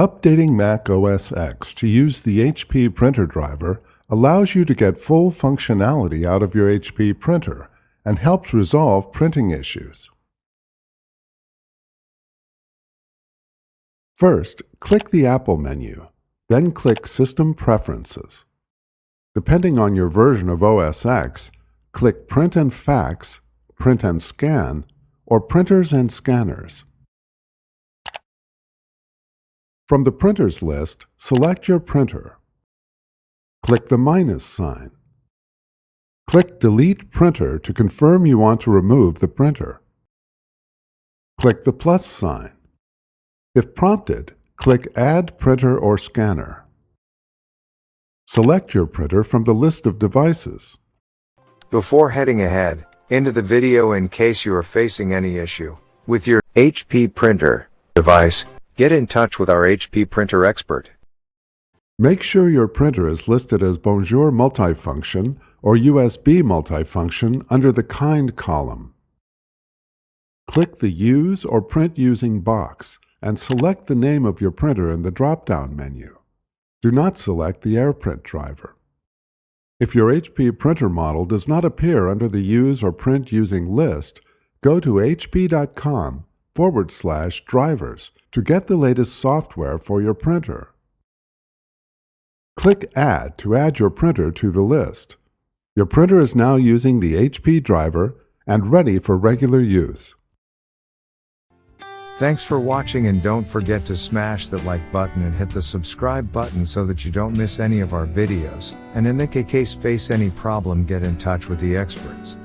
Updating macOS X to use the HP printer driver allows you to get full functionality out of your HP printer and helps resolve printing issues. First, click the Apple menu, then click System Preferences. Depending on your version of OS X, click Print and Fax, Print and Scan, or Printers and Scanners. From the Printers list, select your printer. Click the minus sign. Click Delete Printer to confirm you want to remove the printer. Click the plus sign. If prompted, click Add Printer or Scanner. Select your printer from the list of devices. Before heading ahead into the video, in case you are facing any issue with your HP printer device, get in touch with our HP printer expert. Make sure your printer is listed as Bonjour Multifunction or USB Multifunction under the Kind column. Click the Use or Print Using box and select the name of your printer in the drop-down menu. Do not select the AirPrint driver. If your HP printer model does not appear under the Use or Print Using list, go to hp.com/drivers to get the latest software for your printer. Click Add to add your printer to the list. Your printer is now using the HP driver and ready for regular use. Thanks for watching, and don't forget to smash that like button and hit the subscribe button so that you don't miss any of our videos. And in the case face any problem, get in touch with the experts.